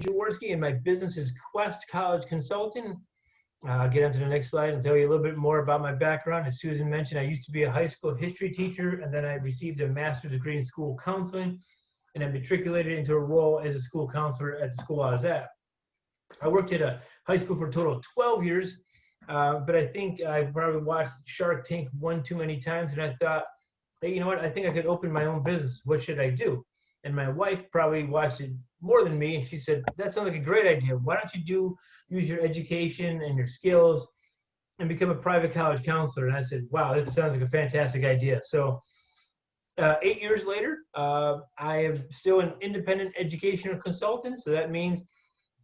Jaworski, and my business is Quest College Consulting. I'll get onto the next slide and tell you a little bit more about my background. As Susan mentioned, I used to be a high school history teacher, and then I received a master's degree in school counseling, and I matriculated into a role as a school counselor at the school I was at. I worked at a high school for a total of 12 years, but I think I probably watched Shark Tank one too many times, and I thought, hey, you know what? I think I could open my own business. What should I do? And my wife probably watched it more than me, and she said, that sounds like a great idea. Why don't you use your education and your skills and become a private college counselor? And I said, wow, that sounds like a fantastic idea. So 8 years later, I am still an independent educational consultant. So that means,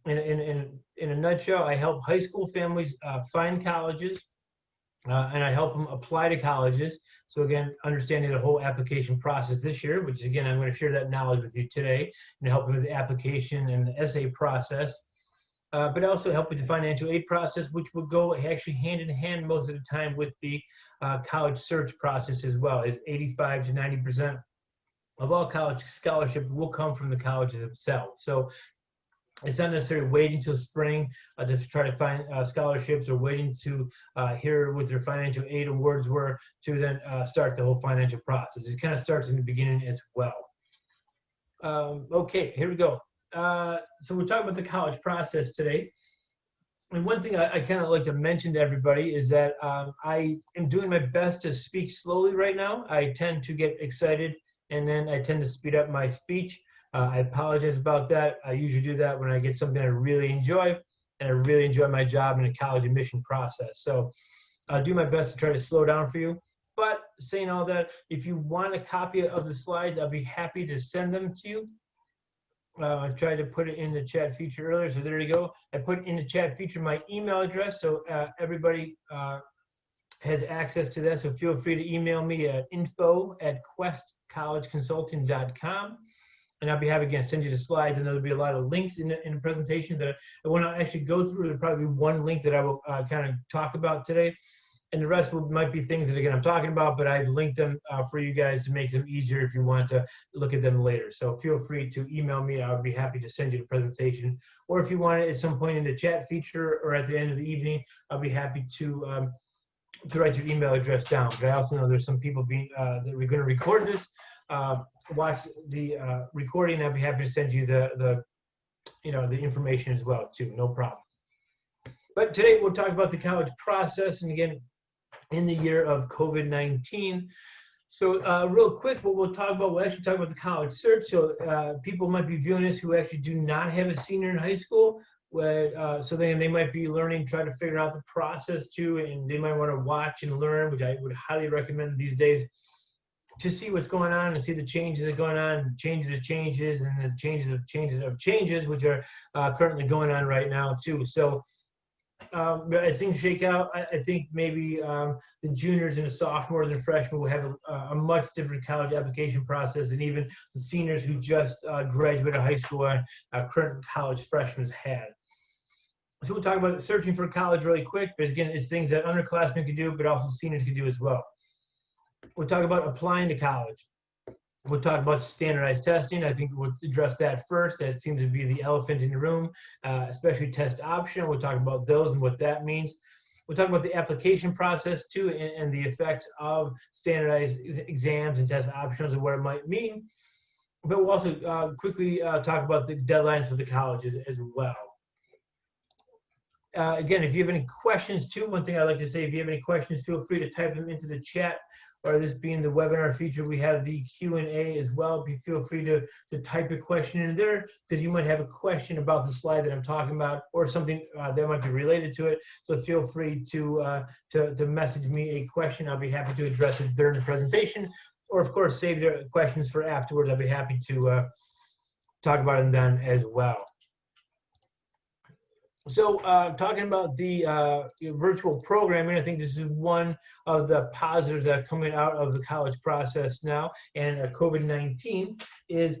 in a nutshell, I help high school families find colleges, and I help them apply to colleges. So again, understanding the whole application process this year, which again, I'm going to share that knowledge with you today and help them with the application and the essay process. But also help with the financial aid process, which will go actually hand in hand most of the time with the college search process as well. It's 85 to 90% of all college scholarships will come from the colleges themselves. So it's not necessarily waiting till spring to try to find scholarships, or waiting to hear what their financial aid awards were to then start the whole financial process. It kind of starts in the beginning as well. Okay, here we go. So we're talking about the college process today. And one thing I kind of like to mention to everybody is that I am doing my best to speak slowly right now. I tend to get excited, and then I tend to speed up my speech. I apologize about that. I usually do that when I get something I really enjoy, and I really enjoy my job in the college admission process. So I'll do my best to try to slow down for you. But saying all that, if you want a copy of the slides, I'll be happy to send them to you. I tried to put it in the chat feature earlier, so there you go. I put in the chat feature my email address, so everybody has access to that. So feel free to email me at info@questcollegeconsulting.com. And I'll be happy to send you the slides, and there'll be a lot of links in the presentation that I want to actually go through. There'll probably be one link that I will kind of talk about today, and the rest might be things that, again, I'm talking about, but I've linked them for you guys to make them easier if you want to look at them later. So feel free to email me. I'll be happy to send you the presentation. Or if you want it at some point in the chat feature or at the end of the evening, I'll be happy to write your email address down. But I also know there's some people that we're going to record this. Watch the recording. I'll be happy to send you the information as well too. No problem. But today we'll talk about the college process, and again, in the year of COVID-19. So real quick, what we'll actually talk about the college search. So people might be viewing this who actually do not have a senior in high school. So then they might be learning, trying to figure out the process too, and they might want to watch and learn, which I would highly recommend these days, to see what's going on and see the changes that are going on, changes of changes, and the changes of changes, which are currently going on right now too. So as things shake out, I think maybe the juniors and the sophomores and freshmen will have a much different college application process than even the seniors who just graduated high school and current college freshmen had. So we'll talk about searching for college really quick, but again, it's things that underclassmen can do, but also seniors can do as well. We'll talk about applying to college. We'll talk about standardized testing. I think we'll address that first. That seems to be the elephant in the room, especially test optional. We'll talk about those and what that means. We'll talk about the application process too, and the effects of standardized exams and test optionals and what it might mean. But we'll also quickly talk about the deadlines for the colleges as well. Again, if you have any questions too, one thing I like to say, if you have any questions, feel free to type them into the chat. Or this being the webinar feature, we have the Q&A as well. Feel free to type a question in there, because you might have a question about the slide that I'm talking about, or something that might be related to it. So feel free to message me a question. I'll be happy to address it during the presentation, or of course save the questions for afterwards. I'll be happy to talk about them then as well. So talking about the virtual programming, I think this is one of the positives that are coming out of the college process now, and COVID-19, is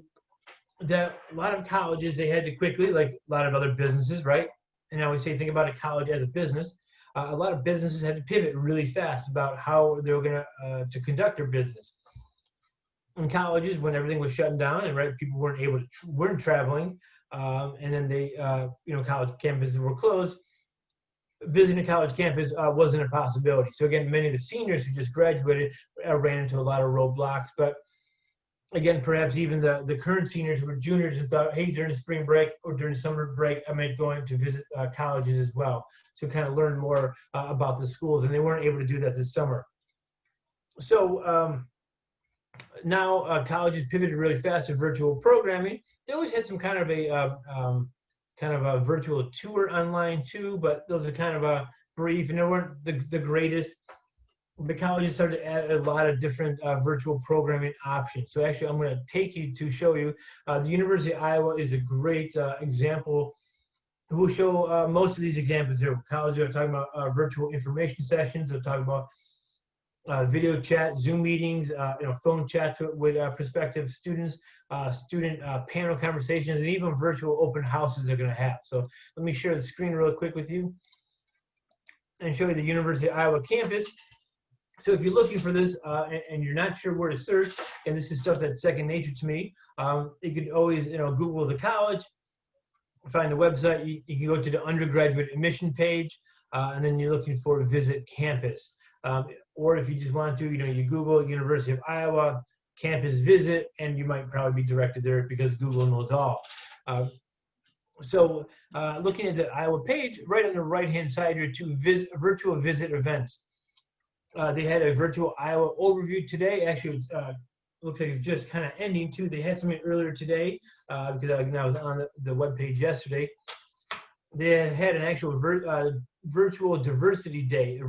that a lot of colleges, they had to quickly, like a lot of other businesses, right? And I always say, think about a college as a business. A lot of businesses had to pivot really fast about how they were going to conduct their business. In colleges, when everything was shutting down and people weren't traveling, and then they, college campuses were closed. Visiting a college campus wasn't a possibility. So again, many of the seniors who just graduated ran into a lot of roadblocks. But again, perhaps even the current seniors who were juniors and thought, hey, during the spring break or during summer break, I might go in to visit colleges as well. So kind of learn more about the schools, and they weren't able to do that this summer. So now colleges pivoted really fast to virtual programming. They always had some kind of a virtual tour online too, but those are kind of brief, and they weren't the greatest. The colleges started to add a lot of different virtual programming options. So actually, I'm going to take you to show you. The University of Iowa is a great example. We'll show most of these examples here. Colleges are talking about virtual information sessions. They'll talk about video chat, Zoom meetings, phone chat with prospective students, student panel conversations, and even virtual open houses they're going to have. So let me share the screen real quick with you and show you the University of Iowa campus. So if you're looking for this and you're not sure where to search, and this is stuff that's second nature to me, you could always Google the college, find the website. You can go to the undergraduate admission page, and then you're looking for visit campus. Or if you just want to, you Google University of Iowa campus visit, and you might probably be directed there because Google knows all. So looking at the Iowa page, right on the right-hand side are two virtual visit events. They had a virtual Iowa overview today. Actually, it looks like it's just kind of ending too. They had something earlier today because I was on the webpage yesterday. They had an actual virtual diversity day,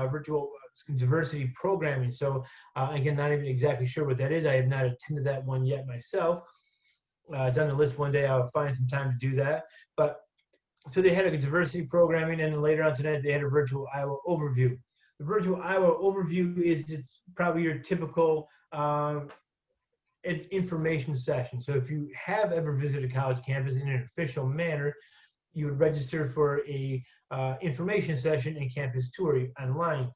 virtual diversity programming. So again, not even exactly sure what that is. I have not attended that one yet myself. It's on the list. One day I'll find some time to do that. But so they had a diversity programming, and then later on tonight they had a virtual Iowa overview. The virtual Iowa overview is probably your typical information session. So if you have ever visited a college campus in an official manner, you would register for a information session and campus tour online.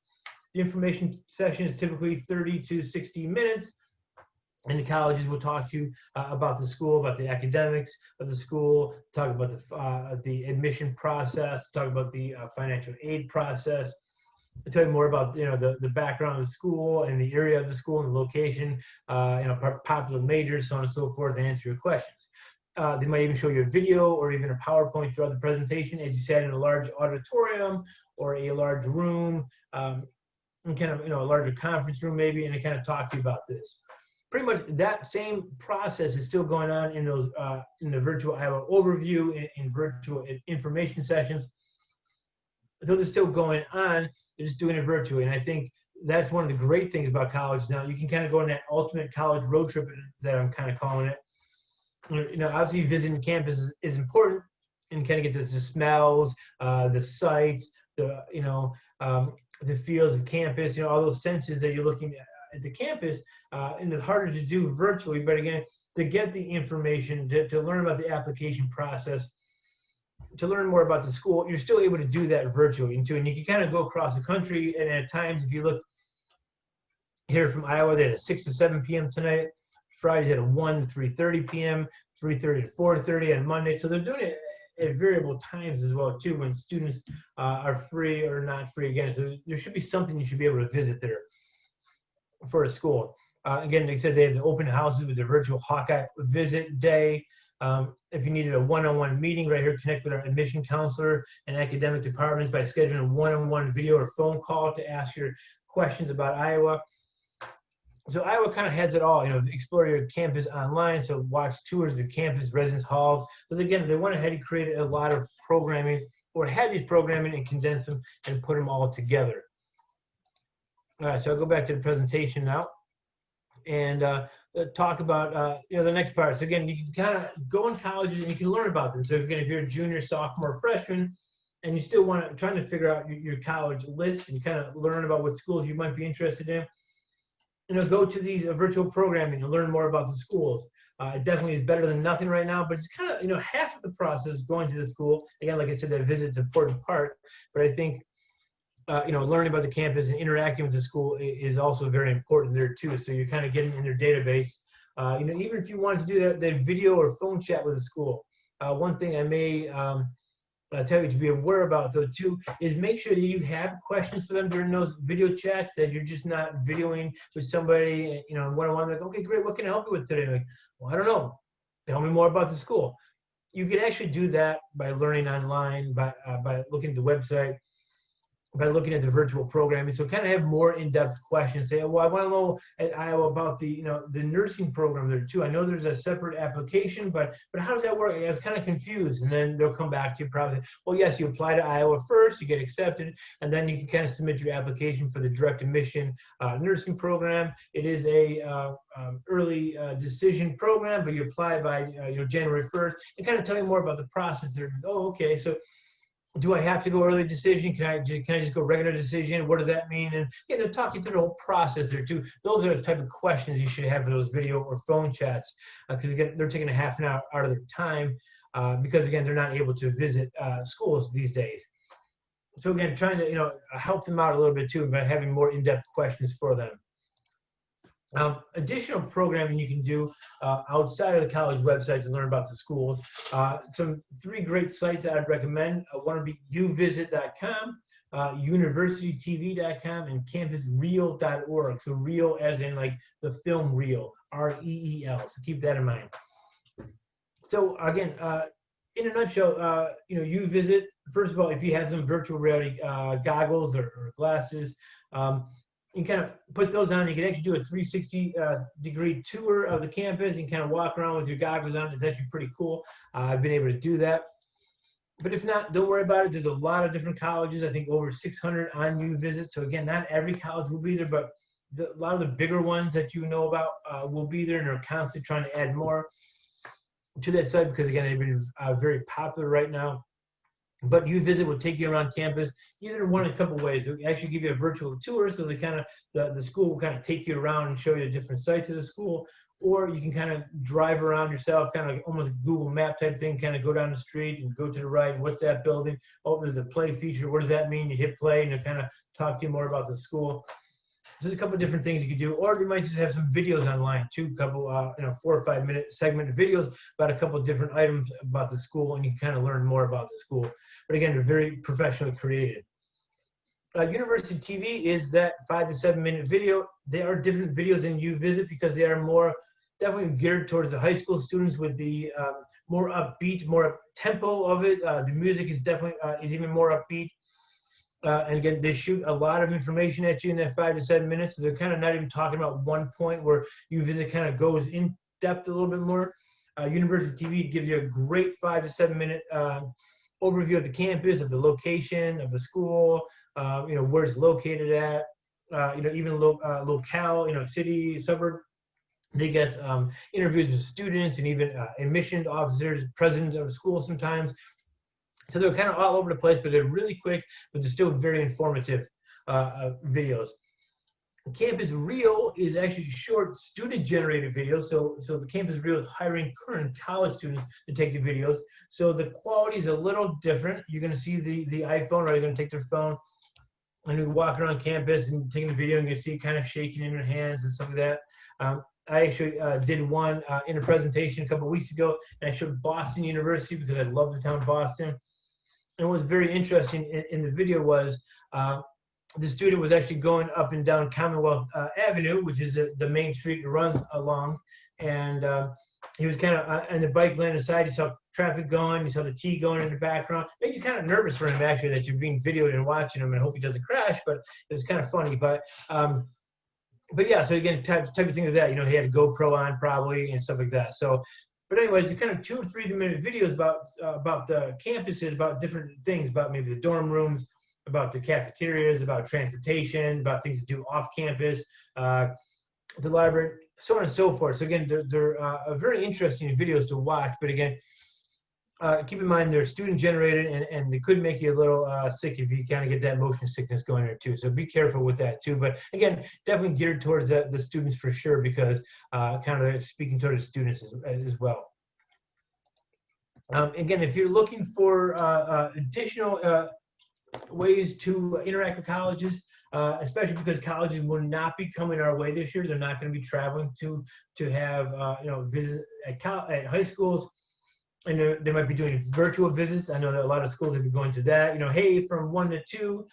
The information session is typically 30 to 60 minutes, and the colleges will talk to you about the school, about the academics of the school, talk about the admission process, talk about the financial aid process, tell you more about the background of the school and the area of the school and the location, popular majors, so on and so forth, and answer your questions. They might even show you a video or even a PowerPoint throughout the presentation as you sat in a large auditorium or a large room, and kind of a larger conference room maybe, and they kind of talk to you about this. Pretty much that same process is still going on in those in the virtual Iowa overview and virtual information sessions. Those are still going on. They're just doing it virtually, and I think that's one of the great things about college now. You can kind of go on that ultimate college road trip that I'm kind of calling it. Obviously visiting campus is important, and kind of get the smells, the sights, the feels of campus, all those senses that you're looking at the campus, and it's harder to do virtually. But again, to get the information, to learn about the application process, to learn more about the school, you're still able to do that virtually. And you can kind of go across the country, and at times, if you look here from Iowa, they had a 6 to 7 p.m. tonight. Friday, they had a 1 to 3:30 p.m., 3:30 to 4:30 on Monday. So they're doing it at variable times as well, too, when students are free or not free. Again, so there should be something you should be able to visit there for a school. Again, like I said, they have the open houses with the virtual Hawkeye visit day. If you needed a one-on-one meeting right here, connect with our admission counselor and academic departments by scheduling a one-on-one video or phone call to ask your questions about Iowa. So Iowa kind of has it all, explore your campus online. So watch tours of campus, residence halls. But again, they went ahead and created a lot of programming, or had these programming and condense them and put them all together. All right, so I'll go back to the presentation now and talk about the next part. So again, you can kind of go in colleges and you can learn about them. So if you're a junior, sophomore, freshman, and you still trying to figure out your college list and kind of learn about what schools you might be interested in, go to these virtual programming and learn more about the schools. It definitely is better than nothing right now, but it's kind of, half of the process going to the school. Again, like I said, that visit's an important part, but I think, learning about the campus and interacting with the school is also very important there too. So you're kind of getting in their database. Even if you wanted to do that video or phone chat with the school, one thing I may tell you to be aware about though too is make sure that you have questions for them during those video chats, that you're just not videoing with somebody, you know, one-on-one, like, okay, great, what can I help you with today? Like, well, I don't know. Tell me more about the school. You can actually do that by learning online, by looking at the website, by looking at the virtual programming. So kind of have more in-depth questions. Say, well, I want to know at Iowa about the, you know, the nursing program there too. I know there's a separate application, but how does that work? I was kind of confused. And then they'll come back to you probably, well, yes, you apply to Iowa first, you get accepted, and then you can kind of submit your application for the direct admission nursing program. It is a early decision program, but you apply by you know, January 1st, and kind of tell you more about the process there. Oh, okay, so do I have to go early decision? Can I just go regular decision? What does that mean? And yeah, they'll talk you through the whole process there too. Those are the type of questions you should have for those video or phone chats, because again, they're taking a half an hour out of their time because again, they're not able to visit schools these days. So again, trying to, you know, help them out a little bit too by having more in-depth questions for them. Additional programming you can do outside of the college website to learn about the schools. Some 3 great sites that I'd recommend. One would be uvisit.com, universitytv.com, and campusreel.org. So reel as in like the film reel, R-E-E-L. So keep that in mind. So again, in a nutshell, you know, UVisit, first of all, if you have some virtual reality goggles or glasses, you kind of put those on. You can actually do a 360-degree tour of the campus and kind of walk around with your goggles on. It's actually pretty cool. I've been able to do that. But if not, don't worry about it. There's a lot of different colleges, I think over 600 on UVisit. So again, not every college will be there, but a lot of the bigger ones that you know about will be there, and they're constantly trying to add more to that site because, again, they've been very popular right now. But UVisit will take you around campus either one of a couple ways. It will actually give you a virtual tour, so they kind of the school will kind of take you around and show you the different sites of the school, or you can kind of drive around yourself, kind of like almost a Google Map type thing, kind of go down the street and go to the right. What's that building? Oh, there's a play feature. What does that mean? You hit play and they'll kind of talk to you more about the school. So there's a couple of different things you could do, or they might just have some videos online too, a couple, 4 or 5 minute segmented videos about a couple of different items about the school, and you can kind of learn more about the school. But again, they're very professionally created. University TV is that 5 to 7 minute video. They are different videos than UVisit because they are more definitely geared towards the high school students with the more upbeat, more up tempo of it. The music is definitely is even more upbeat. And again, they shoot a lot of information at you in that 5 to 7 minutes. So they're kind of not even talking about one point where UVisit kind of goes in depth a little bit more. University TV gives you a great 5 to 7 minute overview of the campus, of the location, of the school, you know, where it's located at, you know, even locale, city, suburb. They get interviews with students and even admission officers, presidents of the school sometimes. So they're kind of all over the place, but they're really quick, but they're still very informative videos. Campus Reel is actually short student-generated videos. So the Campus Reel is hiring current college students to take the videos. So the quality is a little different. You're going to see the iPhone, right? You're going to take their phone and you walk around campus and taking the video, and you can see it kind of shaking in their hands and stuff like that. I actually did one in a presentation a couple of weeks ago, and I showed Boston University because I love the town of Boston. And what was very interesting in the video was the student was actually going up and down Commonwealth Avenue, which is the main street it runs along. And he was kind of in the bike lane aside. You saw traffic going. You saw the T going in the background. It made you kind of nervous for him, actually, that you're being videoed and watching him. And I hope he doesn't crash, but it was kind of funny. But yeah, so again, type of thing is that, he had a GoPro on probably and stuff like that. So, but anyways, you kind of 2 or 3 minute videos about the campuses, about different things, about maybe the dorm rooms, about the cafeterias, about transportation, about things to do off campus, the library, so on and so forth. So again, they're very interesting videos to watch. But again, keep in mind they're student generated, and they could make you a little sick if you kind of get that motion sickness going there too. So be careful with that too. But again, definitely geared towards the students for sure, because kind of speaking towards the students as well. Again, if you're looking for additional ways to interact with colleges, especially because colleges will not be coming our way this year. They're not going to be traveling to have visit at high schools. I know they might be doing virtual visits. I know that a lot of schools have been going to that. Hey, from 1 to 2,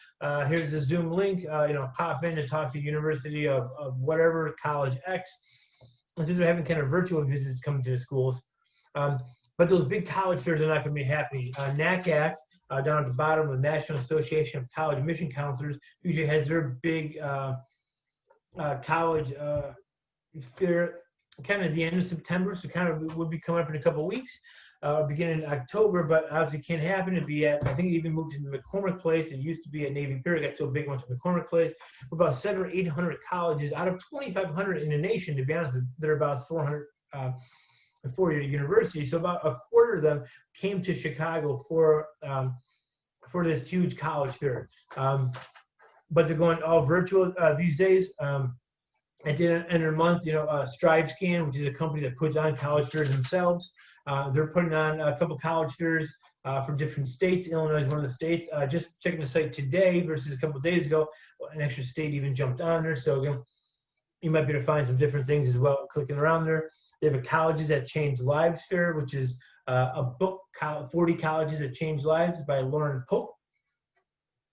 here's a Zoom link. Pop in and talk to University of whatever, College X. And so they're having kind of virtual visits coming to the schools. But those big college fairs are not going to be happening. NACAC, down at the bottom, the National Association of College Admission Counselors, usually has their big college fair kind of at the end of September, so kind of would be coming up in a couple of weeks, beginning in October, but obviously can't happen to be at, I think it even moved to McCormick Place. It used to be at Navy Pier. It got so big, it went to McCormick Place. About 700 or 800 colleges out of 2,500 in the nation, to be honest, there are about 400 four-year university. So about a quarter of them came to Chicago for this huge college fair. But they're going all virtual these days. At the end of the month, StriveScan, which is a company that puts on college fairs themselves, they're putting on a couple college fairs for different states. Illinois is one of the states. Just checking the site today versus a couple of days ago, an extra state even jumped on there. So again, you might be able to find some different things as well clicking around there. They have a Colleges That Change Lives fair, which is a book, 40 Colleges That Change Lives by Lauren Pope.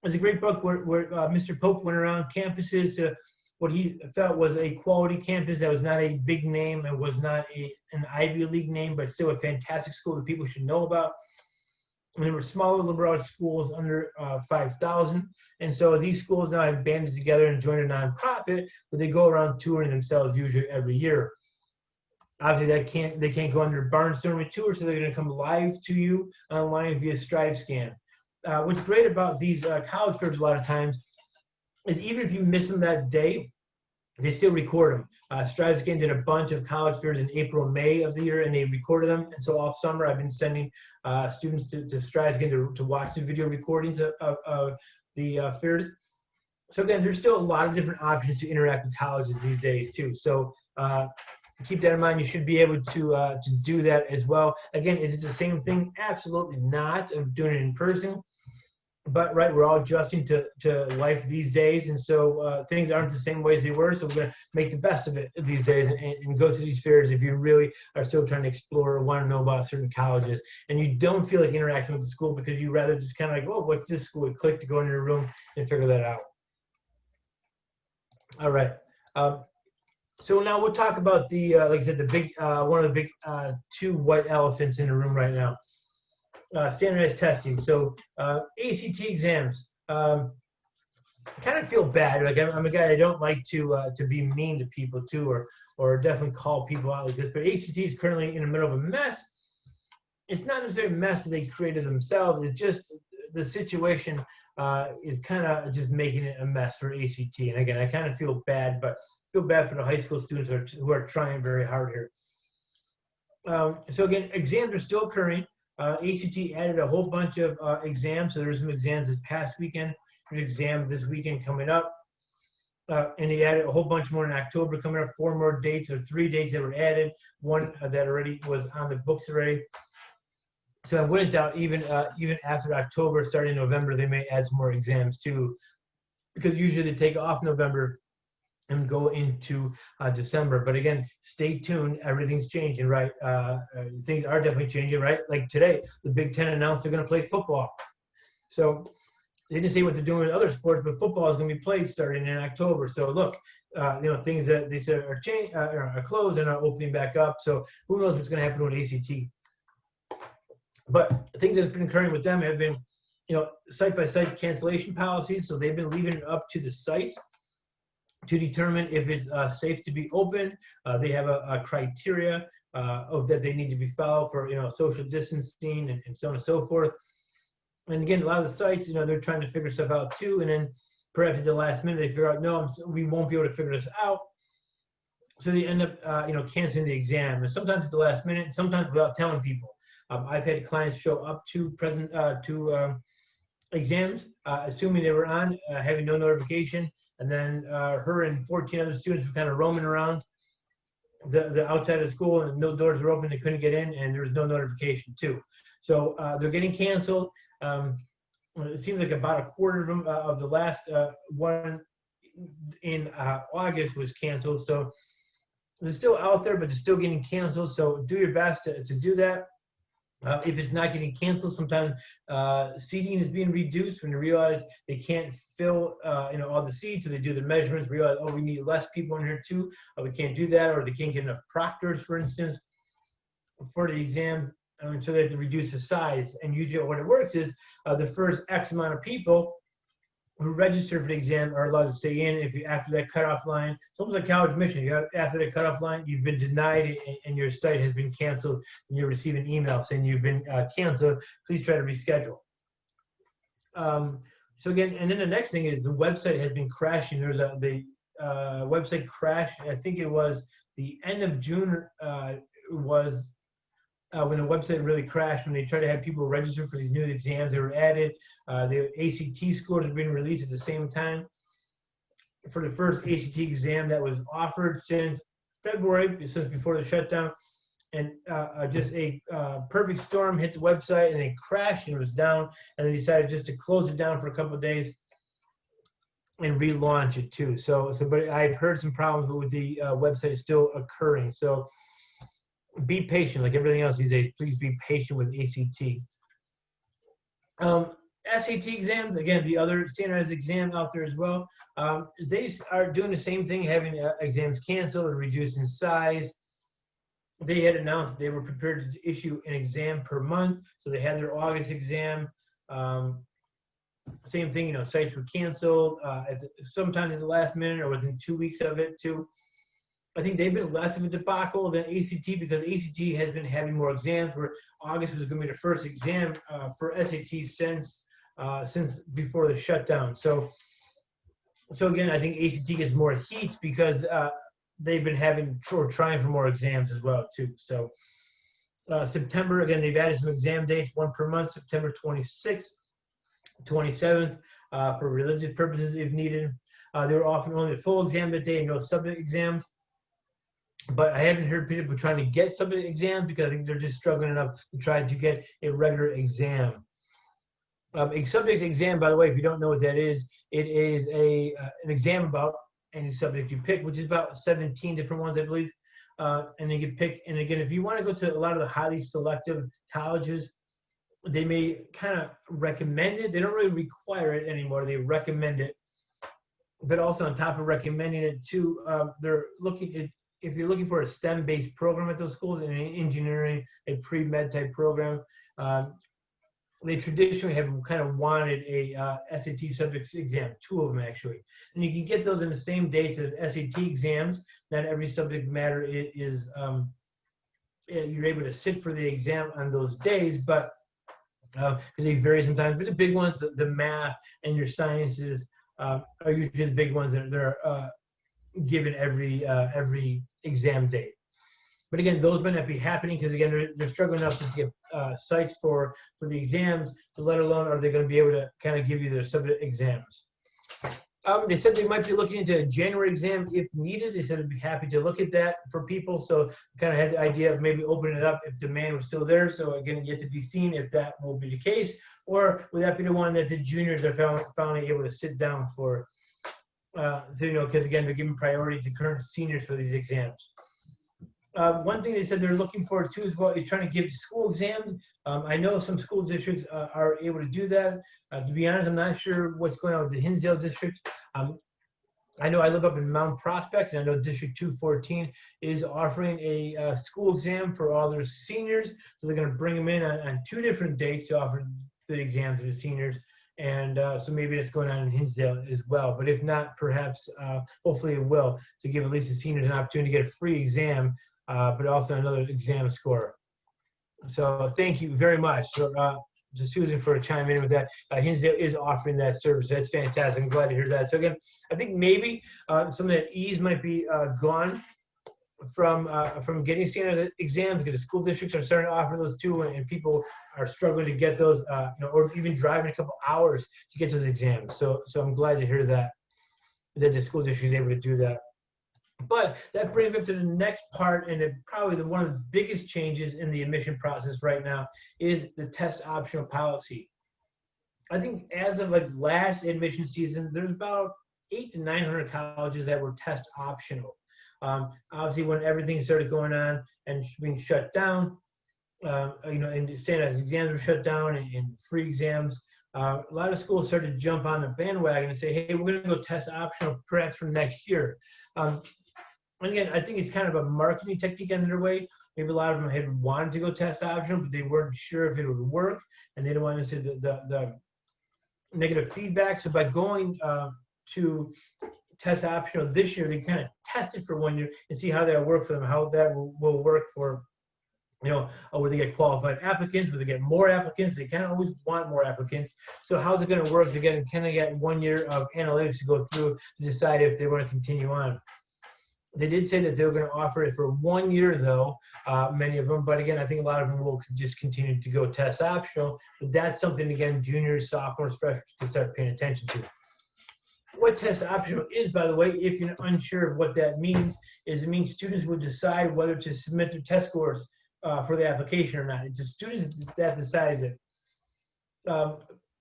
It's a great book where Mr. Pope went around campuses to what he felt was a quality campus that was not a big name and was not an Ivy League name, but still a fantastic school that people should know about. And there were smaller liberal arts schools under 5,000. And so these schools now have banded together and joined a nonprofit, but they go around touring themselves usually every year. Obviously, they can't go under Barnstorming Tour, so they're going to come live to you online via StriveScan. What's great about these college fairs a lot of times is even if you miss them that day, they still record them. StriveScan did a bunch of college fairs in April and May of the year, and they recorded them. And so all summer, I've been sending students to StriveScan to watch the video recordings of the fairs. So again, there's still a lot of different options to interact with colleges these days too. So keep that in mind. You should be able to do that as well. Again, is it the same thing? Absolutely not, of doing it in person. But right, we're all adjusting to life these days, and so things aren't the same way as they were. So we're going to make the best of it these days and go to these fairs if you really are still trying to explore or want to know about certain colleges, and you don't feel like interacting with the school because you rather just kind of like, oh, what's this school? Click to go into your room and figure that out. All right. So now we'll talk about the, like I said, the big, one of the big two white elephants in the room right now. Standardized testing. So ACT exams. I kind of feel bad. Like I'm a guy. I don't like to be mean to people too, or definitely call people out like this. But ACT is currently in the middle of a mess. It's not necessarily a mess that they created themselves. It's just the situation is kind of just making it a mess for ACT. And again, I kind of feel bad, but feel bad for the high school students who are trying very hard here. So again, exams are still occurring. ACT added a whole bunch of exams. So there's some exams this past weekend. There's an exam this weekend coming up. And they added a whole bunch more in October coming up, 4 more dates or 3 dates that were added. One that already was on the books already. So I wouldn't doubt even after October, starting in November, they may add some more exams too, because usually they take off November and go into December. But again, stay tuned. Everything's changing, right? Things are definitely changing, right? Like today, the Big Ten announced they're going to play football. So they didn't say what they're doing with other sports, but football is going to be played starting in October. So look, things that they said are closed and are opening back up. So who knows what's going to happen with ACT? But things that have been occurring with them have been, site-by-site cancellation policies. So they've been leaving it up to the site to determine if it's safe to be open. They have a criteria that they need to be followed for, social distancing and so on and so forth. And again, a lot of the sites, they're trying to figure stuff out too. And then perhaps at the last minute, they figure out, no, we won't be able to figure this out. So they end up, canceling the exam. And sometimes at the last minute, sometimes without telling people. I've had clients show up to exams, assuming they were on, having no notification. And then her and 14 other students were kind of roaming around the outside of the school, and no doors were open. They couldn't get in, and there was no notification too. So they're getting canceled. It seems like about a quarter of them of the last one in August was canceled. So they're still out there, but they're still getting canceled. So do your best to do that. If it's not getting canceled, sometimes seating is being reduced when they realize they can't fill all the seats, so they do the measurements, realize, oh, we need less people in here too, we can't do that, or they can't get enough proctors, for instance, for the exam, so they have to reduce the size. And usually what it works is the first X amount of people who register for the exam are allowed to stay in. If you after that cutoff line, it's almost like college admission. You have, after that cutoff line, you've been denied and your site has been canceled, and you receive an email saying you've been canceled. Please try to reschedule. So again, and then the next thing is the website has been crashing. There's the website crash. I think it was the end of June was when the website really crashed, when they tried to have people register for these new exams that were added. The ACT scores are being released at the same time. For the first ACT exam that was offered since February, since before the shutdown, and just a perfect storm hit the website and it crashed and it was down, and they decided just to close it down for a couple of days and relaunch it too. But I've heard some problems with the website still occurring. So be patient, like everything else these days. Please be patient with ACT. SAT exams, again, the other standardized exam out there as well. They are doing the same thing, having exams canceled or reduced in size. They had announced they were prepared to issue an exam per month. So they had their August exam. Same thing, sites were canceled sometimes at the last minute or within 2 weeks of it too. I think they've been less of a debacle than ACT because ACT has been having more exams, where August was going to be the first exam for SAT since before the shutdown. So again, I think ACT gets more heat because they've been having or trying for more exams as well too. So September, again, they've added some exam dates, one per month, September 26th, 27th, for religious purposes if needed. They were often only the full exam that day and no subject exams. But I haven't heard people trying to get subject exams because I think they're just struggling enough to try to get a regular exam. A subject exam, by the way, if you don't know what that is, it is an exam about any subject you pick, which is about 17 different ones, I believe. And you can pick, and again, if you want to go to a lot of the highly selective colleges, they may kind of recommend it. They don't really require it anymore. They recommend it. But also on top of recommending it too, they're looking at, if you're looking for a STEM-based program at those schools, in engineering, a pre-med type program, they traditionally have kind of wanted a SAT subject exam, 2 of them actually. And you can get those in the same dates as SAT exams. Not every subject matter is you're able to sit for the exam on those days, but because they vary sometimes. But the big ones, the math and your sciences, are usually the big ones that are given every exam date. But again, those might not be happening because again, they're struggling enough to get sites for the exams, so let alone are they going to be able to kind of give you their subject exams. They said they might be looking into a January exam if needed. They said they'd be happy to look at that for people. So kind of had the idea of maybe opening it up if demand was still there. So again, yet to be seen if that will be the case, or would that be the one that the juniors are finally able to sit down for. Because again, they're giving priority to current seniors for these exams. One thing they said they're looking for too as well is trying to give school exams. I know some school districts are able to do that. To be honest, I'm not sure what's going on with the Hinsdale district. I know I live up in Mount Prospect, and I know District 214 is offering a school exam for all their seniors. So they're going to bring them in on 2 different dates to offer the exam to the seniors. And so maybe that's going on in Hinsdale as well. But if not, perhaps, hopefully it will, to give at least the seniors an opportunity to get a free exam, but also another exam score. So thank you very much to Susan for chiming in with that. Hinsdale is offering that service. That's fantastic. I'm glad to hear that. So again, I think maybe some of that ease might be gone from getting standard exams, because the school districts are starting to offer those too, and people are struggling to get those, or even driving a couple hours to get those exams. So I'm glad to hear that the school district is able to do that. But that brings me up to the next part, and probably one of the biggest changes in the admission process right now is the test optional policy. I think as of like last admission season, there's about 800 to 900 colleges that were test optional. Obviously, when everything started going on and being shut down, and standardized exams were shut down and free exams. A lot of schools started to jump on the bandwagon and say, hey, we're going to go test optional perhaps for next year. And again, I think it's kind of a marketing technique in their way. Maybe a lot of them had wanted to go test optional, but they weren't sure if it would work, and they didn't want to say the negative feedback. So by going to test optional this year, they kind of test it for 1 year and see how that will work for them, how that will work for, where they get qualified applicants, where they get more applicants. They kind of always want more applicants. So how's it going to work? They kind of get 1 year of analytics to go through to decide if they want to continue on. They did say that they were going to offer it for 1 year, though, many of them. But again, I think a lot of them will just continue to go test optional. But that's something, again, juniors, sophomores, freshmen can start paying attention to. What test optional is, by the way, if you're unsure of what that means, is it means students will decide whether to submit their test scores for the application or not. It's the student that decides it.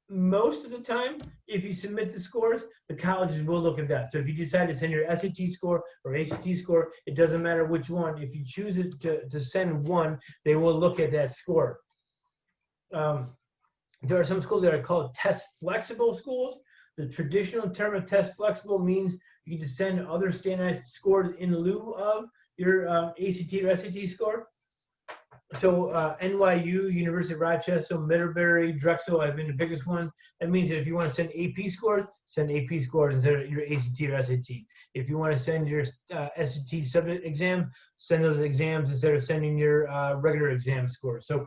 Most of the time, if you submit the scores, the colleges will look at that. So if you decide to send your SAT score or ACT score, it doesn't matter which one. If you choose it to send one, they will look at that score. There are some schools that are called test flexible schools. The traditional term of test flexible means you can just send other standardized scores in lieu of your ACT or SAT score. So NYU, University of Rochester, Middlebury, Drexel have been the biggest one. That means that if you want to send AP scores, send AP scores instead of your ACT or SAT. If you want to send your SAT subject exam, send those exams instead of sending your regular exam scores. So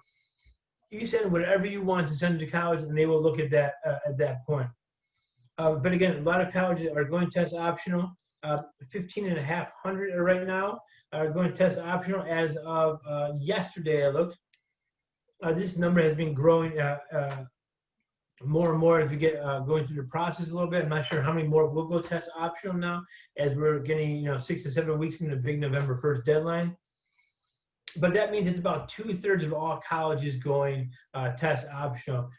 you send whatever you want to send to college, and they will look at that point. But again, a lot of colleges are going test optional. 1,500 right now are going test optional as of yesterday. I looked. This number has been growing more and more as we get going through the process a little bit. I'm not sure how many more will go test optional now, as we're getting 6 to 7 weeks from the big November 1st deadline. But that means it's about 2/3 of all colleges going test optional.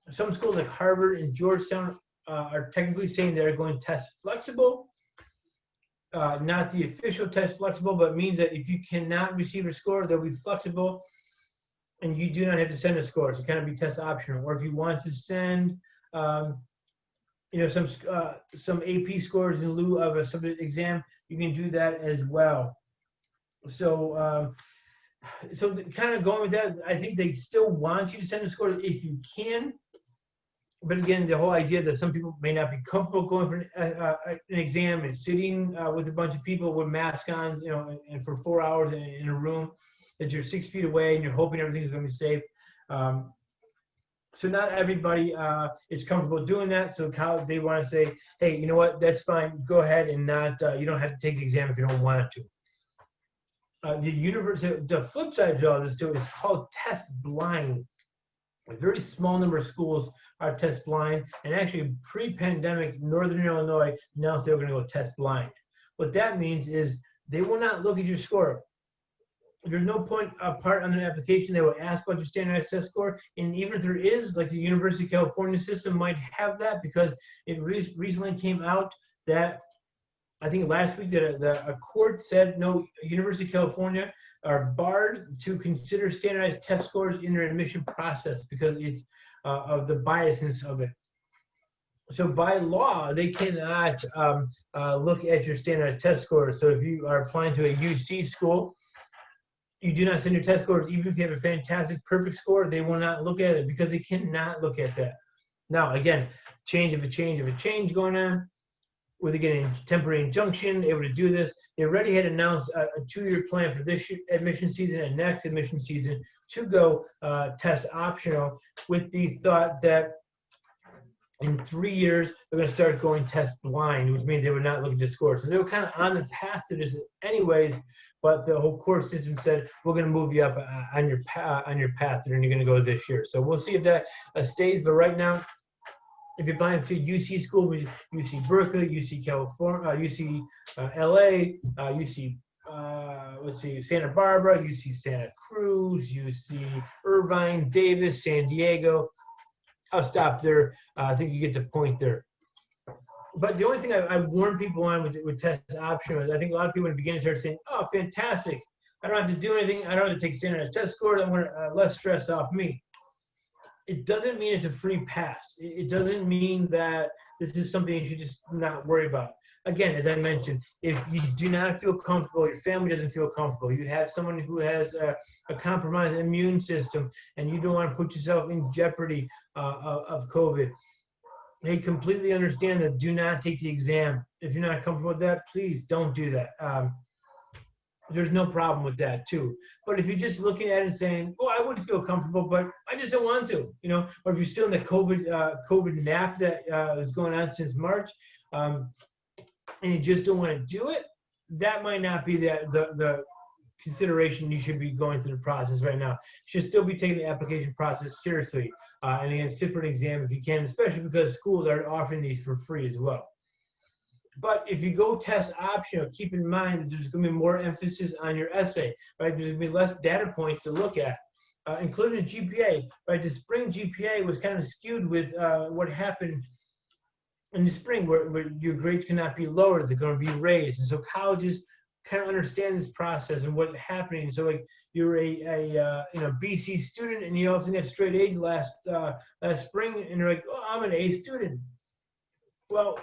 Some schools like Harvard and Georgetown are technically saying they're going test flexible, not the official test flexible, but means that if you cannot receive a score, they'll be flexible, and you do not have to send a score. So it kind of be test optional. Or if you want to send, some AP scores in lieu of a subject exam, you can do that as well. So, kind of going with that, I think they still want you to send a score if you can. But again, the whole idea that some people may not be comfortable going for an exam and sitting with a bunch of people with masks on, and for 4 hours in a room, that you're 6 feet away and you're hoping everything's going to be safe. So not everybody is comfortable doing that. So they want to say, hey, you know what, that's fine. Go ahead and you don't have to take the exam if you don't want to. The flip side of all this too is called test blind. A very small number of schools are test blind, and actually pre-pandemic, Northern Illinois announced they were going to go test blind. What that means is they will not look at your score. There's no point apart on the application. They will ask about your standardized test score, and even if there is, like the University of California system might have that, because it recently came out that I think last week that a court said no, University of California are barred to consider standardized test scores in their admission process because it's of the biasness of it. So by law, they cannot look at your standardized test scores. So if you are applying to a UC school, you do not send your test scores, even if you have a fantastic, perfect score, they will not look at it because they cannot look at that. Now, again, change of a change going on. With again a temporary injunction, able to do this. They already had announced a 2-year plan for this admission season and next admission season to go test optional, with the thought that in 3 years they're going to start going test blind, which means they were not looking to score. So they were kind of on the path to this anyways, but the whole court system said we're going to move you up on your path, and you're going to go this year. So we'll see if that stays. But right now, if you're applying to UC school, UC Berkeley, UC California, UC LA, UC, Santa Barbara, UC Santa Cruz, UC Irvine, Davis, San Diego. I'll stop there. I think you get the point there. But the only thing I warn people on with test optional is I think a lot of people in the beginning start saying, oh, fantastic. I don't have to do anything. I don't have to take standardized test scores. I'm going to less stress off me. It doesn't mean it's a free pass. It doesn't mean that this is something you should just not worry about. Again, as I mentioned, if you do not feel comfortable, your family doesn't feel comfortable, you have someone who has a compromised immune system, and you don't want to put yourself in jeopardy of COVID, they completely understand that. Do not take the exam. If you're not comfortable with that, please don't do that. There's no problem with that too. But if you're just looking at it and saying, "Oh, I would feel comfortable, but I just don't want to," or if you're still in the COVID nap that is going on since March, and you just don't want to do it, that might not be the consideration you should be going through the process right now. You should still be taking the application process seriously, and again, sit for an exam if you can, especially because schools are offering these for free as well. But if you go test optional, keep in mind that there's going to be more emphasis on your essay, right? There's going to be less data points to look at, including GPA, right? The spring GPA was kind of skewed with what happened in the spring, where your grades cannot be lower, they're going to be raised. And so colleges kind of understand this process and what's happening. So like you're a BC student and you also got straight A's last spring, and you're like, "Oh, I'm an A student." Well,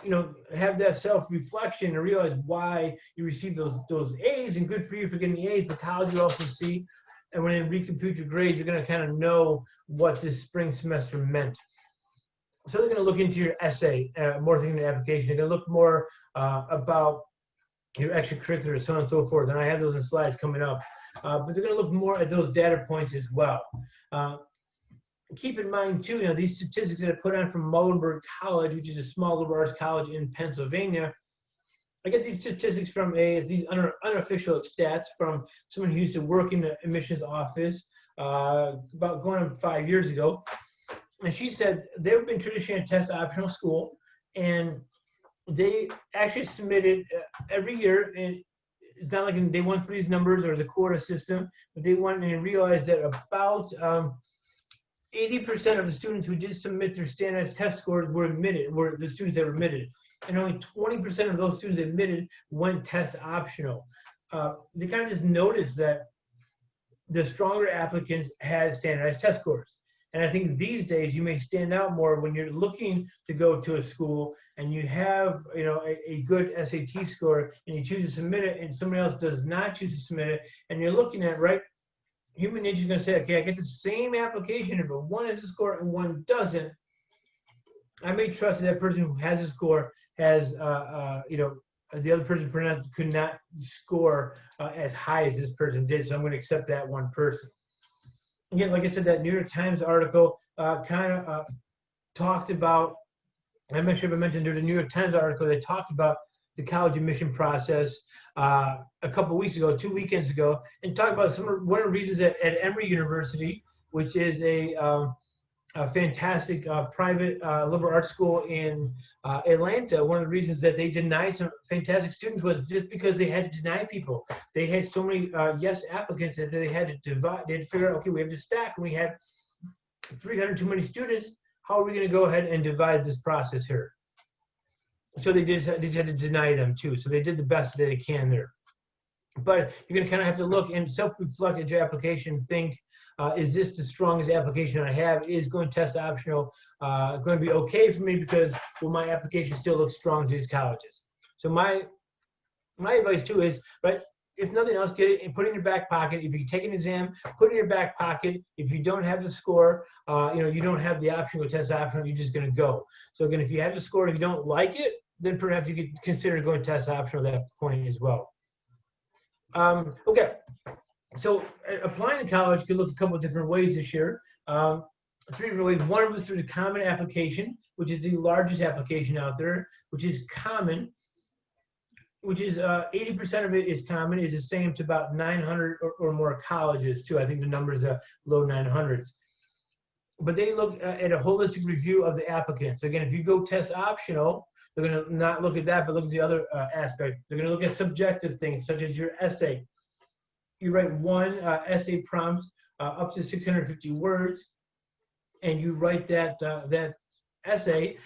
have that self-reflection and realize why you received those A's, and good for you for getting the A's, but college you also see, and when you recompute your grades, you're going to kind of know what this spring semester meant. So they're going to look into your essay, more than the application. They're going to look more about your extracurricular, so on and so forth, and I have those in slides coming up, but they're going to look more at those data points as well. Keep in mind, too, these statistics that I put on from Muhlenberg College, which is a small liberal arts college in Pennsylvania. I get these statistics from these unofficial stats from someone who used to work in the admissions office about going on 5 years ago. And she said they've been traditionally a test optional school, and they actually submitted every year. And it's not like they went through these numbers or the quota system, but they went and realized that about 80% of the students who did submit their standardized test scores were the students that were admitted. And only 20% of those students admitted went test optional. They kind of just noticed that the stronger applicants had standardized test scores. And I think these days you may stand out more when you're looking to go to a school and you have a good SAT score and you choose to submit it and somebody else does not choose to submit it, and you're looking at, right, human nature is going to say, okay, I get the same application, but one has a score and one doesn't. I may trust that person who has a score has, the other person could not score as high as this person did, so I'm going to accept that one person. Again, like I said, that New York Times article kind of talked about, I'm not sure if I mentioned, there's a New York Times article that talked about the college admission process a couple weeks ago, 2 weekends ago, and talked about one of the reasons at Emory University, which is a fantastic private liberal arts school in Atlanta. One of the reasons that they denied some fantastic students was just because they had to deny people. They had so many yes applicants that they had to divide. They had to figure out, okay, we have to stack, and we had 300 too many students. How are we going to go ahead and divide this process here? So they just had to deny them too. So they did the best that they can there. But you're going to kind of have to look and self-reflect at your application, think, is this the strongest application I have? Is going test optional going to be okay for me, because will my application still look strong to these colleges? So my advice too is, right, if nothing else, get it and put it in your back pocket. If you take an exam, put it in your back pocket. If you don't have the score, you don't have the option to test optional, you're just going to go. So again, if you have the score and you don't like it, then perhaps you could consider going test optional at that point as well. Okay. So applying to college could look a couple of different ways this year. 3 different ways. One of them is through the common application, which is the largest application out there, which is common, which is 80% of it is common, is the same to about 900 or more colleges too. I think the number is low 900s. But they look at a holistic review of the applicants. Again, if you go test optional, they're going to not look at that, but look at the other aspect. They're going to look at subjective things, such as your essay. You write one essay prompt up to 650 words, and you write that essay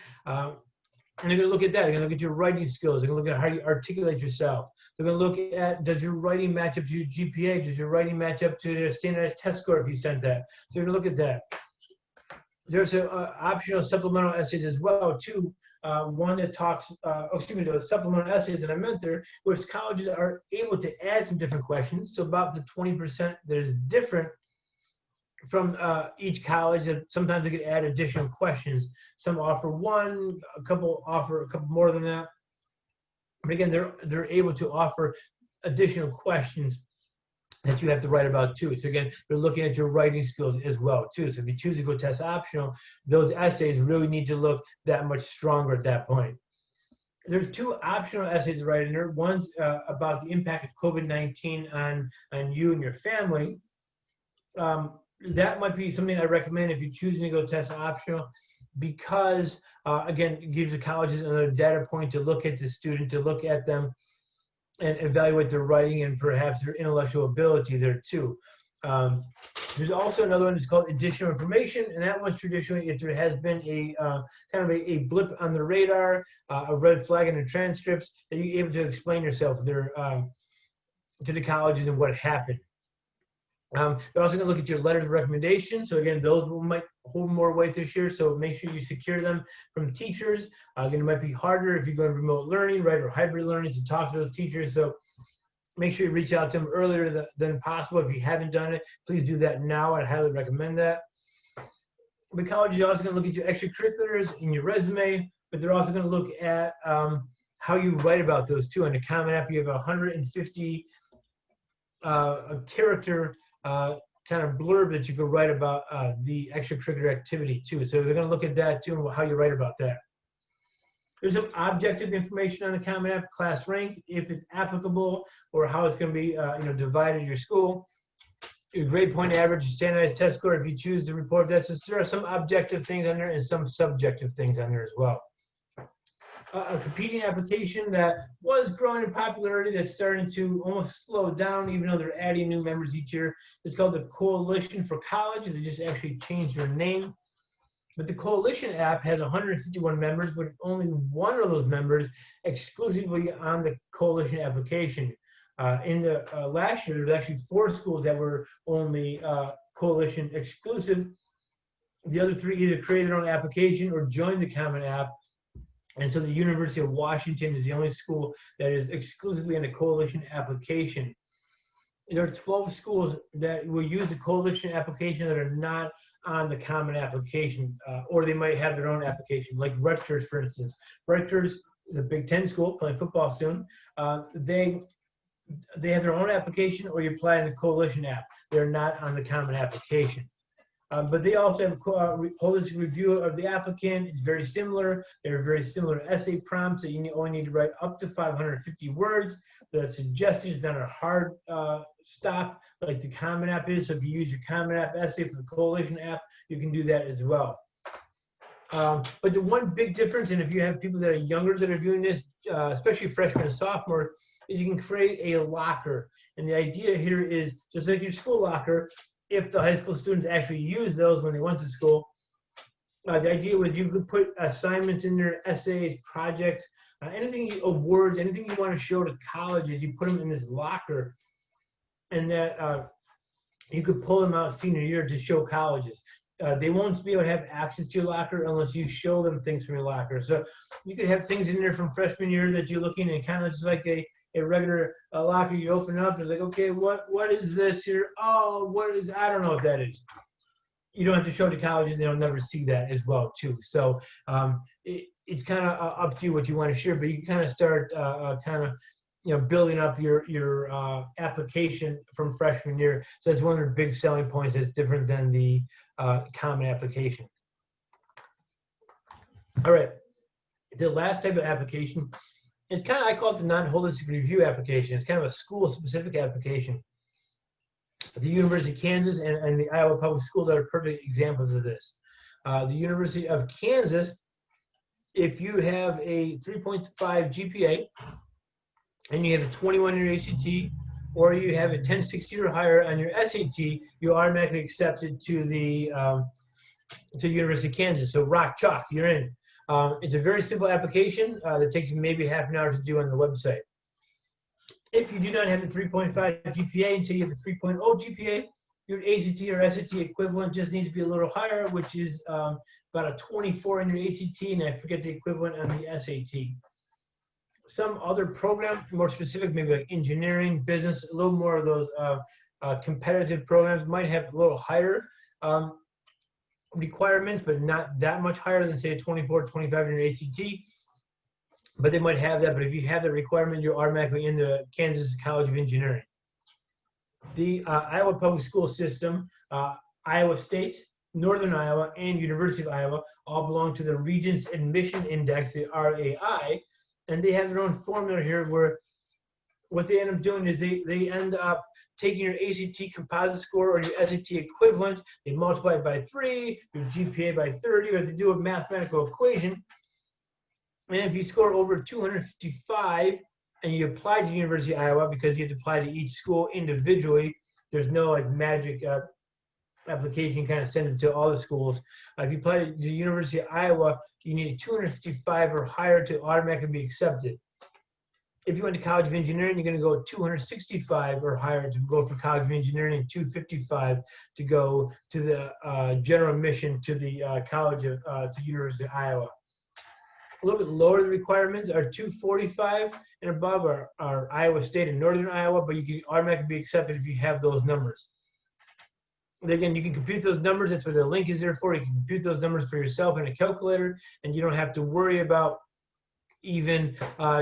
And they're going to look at that. They're going to look at your writing skills. They're going to look at how you articulate yourself. They're going to look at, does your writing match up to your GPA? Does your writing match up to the standardized test score if you sent that? So they're going to look at that. There's an optional supplemental essays as well, too. One that talks, the supplemental essays that I meant there, which colleges are able to add some different questions. So about the 20% that is different from each college, that sometimes they could add additional questions. Some offer one, a couple offer a couple more than that. But again, they're able to offer additional questions that you have to write about too. So again, they're looking at your writing skills as well too. So if you choose to go test optional, those essays really need to look that much stronger at that point. There's two optional essays to write in there. One's about the impact of COVID-19 on you and your family. That might be something I recommend if you're choosing to go test optional, because again, it gives the colleges another data point to look at the student, to look at them and evaluate their writing and perhaps their intellectual ability there too. There's also another one that's called additional information, and that one's traditionally if there has been a kind of a blip on the radar, a red flag in the transcripts, that you're able to explain yourself there to the colleges and what happened. They're also going to look at your letters of recommendation. So again, those might hold more weight this year. So make sure you secure them from teachers. Again, it might be harder if you're going remote learning, right, or hybrid learning to talk to those teachers. So make sure you reach out to them earlier than possible. If you haven't done it, please do that now. I'd highly recommend that. But college is also going to look at your extracurriculars in your resume, but they're also going to look at how you write about those too. On the Common App, you have 150 character kind of blurb that you could write about the extracurricular activity too. So they're going to look at that too and how you write about that. There's some objective information on the Common App, class rank, if it's applicable, or how it's going to be divided in your school. Your grade point average, standardized test score, if you choose to report that. So there are some objective things on there and some subjective things on there as well. A competing application that was growing in popularity that's starting to almost slow down, even though they're adding new members each year. It's called the Coalition for College. They just actually changed their name. But the Coalition app has 151 members, but only one of those members exclusively on the Coalition application. In the last year, there was actually 4 schools that were only Coalition exclusive. The other 3 either created their own application or joined the Common App. And so the University of Washington is the only school that is exclusively in the Coalition application. There are 12 schools that will use the Coalition application that are not on the Common application, or they might have their own application, like Rutgers, for instance. Rutgers, the Big Ten school, playing football soon, they have their own application, or you apply in the Coalition app. They're not on the Common application. But they also have a holistic review of the applicant. It's very similar. They're very similar essay prompts that you only need to write up to 550 words. The suggestion is not a hard stop like the Common App is. So if you use your Common App essay for the Coalition app, you can do that as well. But the one big difference, and if you have people that are younger that are viewing this, especially freshmen and sophomores, is you can create a locker. And the idea here is just like your school locker, if the high school students actually use those when they went to school. The idea was you could put assignments in there, essays, projects, anything, awards, anything you want to show to colleges, you put them in this locker, and that you could pull them out senior year to show colleges. They won't be able to have access to your locker unless you show them things from your locker. So you could have things in there from freshman year that you're looking at, kind of just like a regular locker. You open up, and it's like, okay, what is this here? Oh, what is, I don't know what that is. You don't have to show it to colleges. They'll never see that as well, too. So it's kind of up to you what you want to share, but you can kind of start building up your application from freshman year. So that's one of the big selling points that's different than the Common application. All right, the last type of application is kind of, I call it the non-holistic review application. It's kind of a school-specific application. The University of Kansas and the Iowa Public Schools are perfect examples of this. The University of Kansas, if you have a 3.5 GPA and you have a 21 in your ACT, or you have a 1060 or higher on your SAT, you're automatically accepted to the University of Kansas. So rock chalk, you're in. It's a very simple application that takes maybe half an hour to do on the website. If you do not have the 3.5 GPA until you have the 3.0 GPA, your ACT or SAT equivalent just needs to be a little higher, which is about a 24 in your ACT, and I forget the equivalent on the SAT. Some other programs, more specific, maybe like engineering, business, a little more of those competitive programs might have a little higher requirements, but not that much higher than, say, a 24, 25 in your ACT. But they might have that. But if you have that requirement, you're automatically in the Kansas College of Engineering. The Iowa public school system, Iowa State, Northern Iowa, and University of Iowa all belong to the Regents Admission Index, the RAI, and they have their own formula here where what they end up doing is they end up taking your ACT composite score or your SAT equivalent, they multiply it by 3, your GPA by 30, or they do a mathematical equation. And if you score over 255 and you apply to the University of Iowa, because you have to apply to each school individually, there's no like magic application kind of send it to all the schools. If you apply to the University of Iowa, you need 255 or higher to automatically be accepted. If you went to College of Engineering, you're going to go 265 or higher to go for College of Engineering, and 255 to go to the general admission to the College of to University of Iowa. A little bit lower the requirements are 245 and above are Iowa State and Northern Iowa, but you can automatically be accepted if you have those numbers. Again, you can compute those numbers. That's what the link is there for. You can compute those numbers for yourself in a calculator, and you don't have to worry about even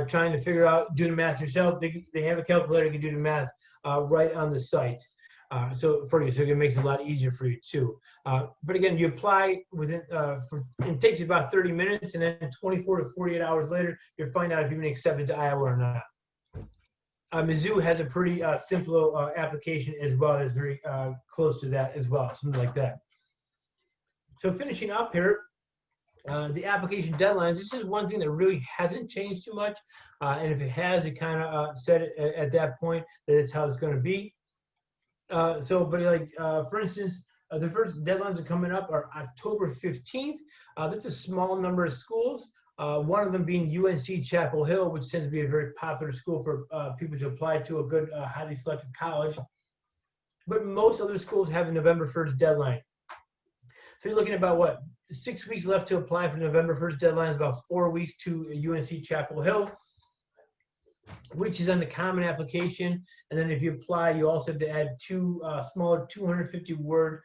trying to figure out, do the math yourself. They have a calculator, you can do the math right on the site. So it makes it a lot easier for you too. But again, you apply within, it takes you about 30 minutes, and then 24 to 48 hours later, you'll find out if you've been accepted to Iowa or not. Mizzou has a pretty simple application as well. That's very close to that as well, something like that. So finishing up here, the application deadlines, this is one thing that really hasn't changed too much. And if it has, it kind of said it at that point that it's how it's going to be. For instance, the first deadlines are coming up are October 15th. That's a small number of schools. One of them being UNC Chapel Hill, which tends to be a very popular school for people to apply to, a good, highly selective college. But most other schools have a November 1st deadline. So you're looking at about, 6 weeks left to apply for November 1st deadline, about 4 weeks to UNC Chapel Hill, which is on the common application. And then if you apply, you also have to add two smaller 250-word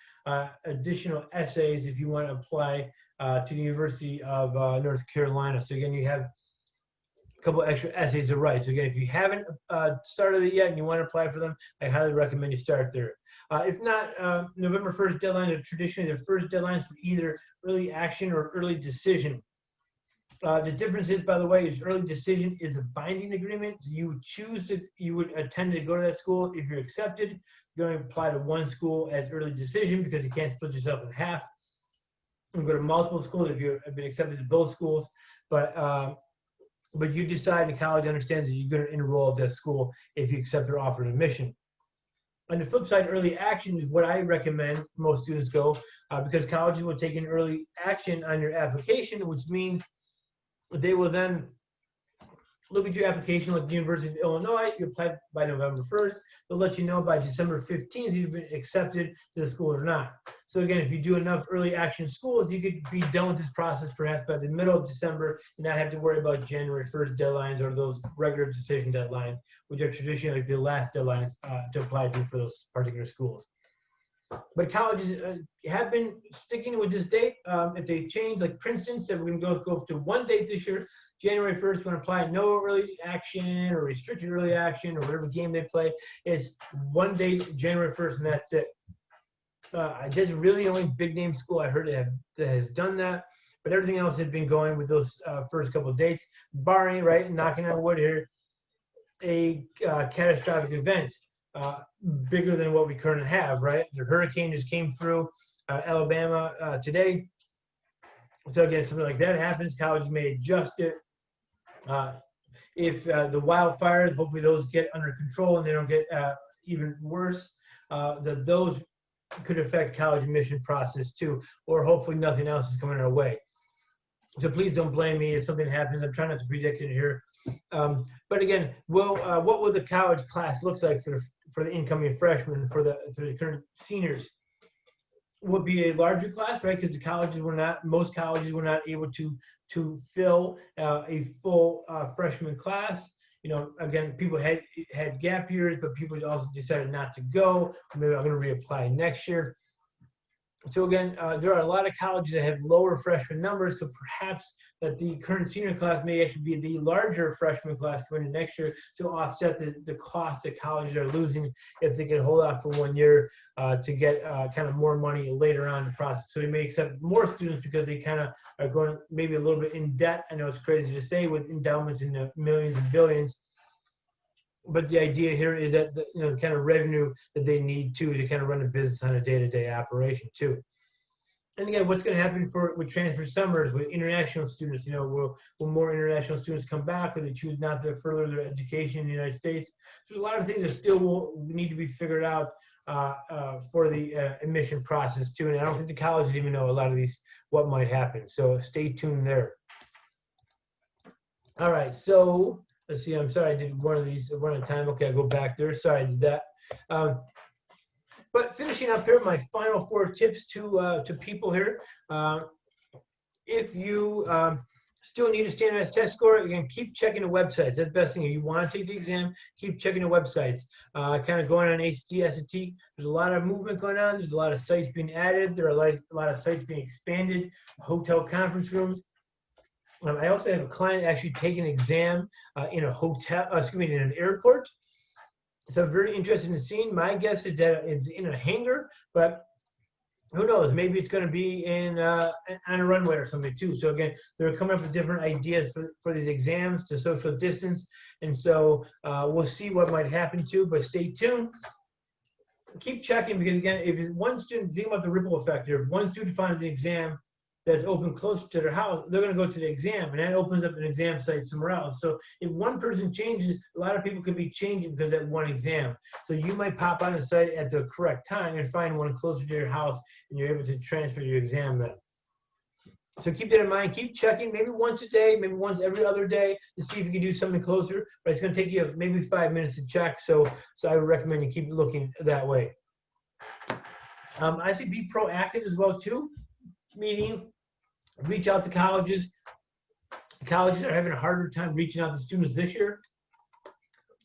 additional essays if you want to apply to the University of North Carolina. So again, you have a couple extra essays to write. So again, if you haven't started it yet and you want to apply for them, I highly recommend you start there. If not, November 1st deadlines are traditionally the first deadlines for either early action or early decision. The difference is, by the way, is early decision is a binding agreement. So you would choose that you would attend to go to that school. If you're accepted, you're going to apply to one school as early decision because you can't split yourself in half. You go to multiple schools if you've been accepted to both schools, but you decide, and the college understands that you're going to enroll at that school if you accept their offer of admission. On the flip side, early action is what I recommend most students go because colleges will take an early action on your application, which means they will then look at your application with the University of Illinois. You applied by November 1st. They'll let you know by December 15th if you've been accepted to the school or not. So again, if you do enough early action schools, you could be done with this process perhaps by the middle of December and not have to worry about January 1st deadlines or those regular decision deadlines, which are traditionally like the last deadlines to apply to for those particular schools. But colleges have been sticking with this date. If they change, like Princeton said, we're going to go to one date this year, January 1st, we're going to apply no early action or restricted early action or whatever game they play. It's one date, January 1st, and that's it. That's really the only big name school I heard that has done that. But everything else had been going with those first couple of dates, barring, right, knocking on wood here, a catastrophic event. Bigger than what we currently have, right? The hurricane just came through Alabama today. So again, something like that happens, colleges may adjust it. If the wildfires, hopefully those get under control and they don't get even worse, that those could affect college admission process too, or hopefully nothing else is coming our way. So please don't blame me if something happens. I'm trying not to predict it here. But again, what will the college class look like for the incoming freshmen, for the current seniors? Would be a larger class, right? Because most colleges were not able to fill a full freshman class. You know, again, people had gap years, but people also decided not to go. Maybe I'm going to reapply next year. So again, there are a lot of colleges that have lower freshman numbers, so perhaps that the current senior class may actually be the larger freshman class coming in next year to offset the cost that colleges are losing if they can hold out for 1 year to get kind of more money later on in the process. So they may accept more students because they kind of are going maybe a little bit in debt. I know it's crazy to say with endowments in the millions and billions, but the idea here is that the kind of revenue that they need to kind of run a business on a day-to-day operation too. And again, what's going to happen with transfer summers, with international students? You know, will more international students come back, or they choose not to further their education in the United States? So there's a lot of things that still will need to be figured out for the admission process too. And I don't think the colleges even know a lot of these what might happen. So stay tuned there. All right, so. Let's see, I'm sorry I did one of these one at a time. Okay, I'll go back there. Sorry I did that. But finishing up here, my final 4 tips to people here. If you still need a standardized test score, again, keep checking the websites. That's the best thing. If you want to take the exam, keep checking the websites. Kind of going on ACT, SAT, there's a lot of movement going on. There's a lot of sites being added. There are a lot of sites being expanded, hotel conference rooms. I also have a client actually taking an exam in a hotel, in an airport. So I'm very interested in seeing. My guess is that it's in a hangar, but who knows? Maybe it's going to be on a runway or something too. So again, they're coming up with different ideas for these exams to social distance. And so we'll see what might happen too, but stay tuned. Keep checking, because again, if one student, think about the ripple effect here. If one student finds an exam that's open close to their house, they're going to go to the exam, and that opens up an exam site somewhere else. So if one person changes, a lot of people could be changing because of that one exam. So you might pop on a site at the correct time and find one closer to your house, and you're able to transfer your exam then. So keep that in mind. Keep checking, maybe once a day, maybe once every other day, to see if you can do something closer. But it's going to take you maybe 5 minutes to check. So I would recommend you keep looking that way. I say be proactive as well too. Meaning, reach out to colleges. Colleges are having a harder time reaching out to students this year.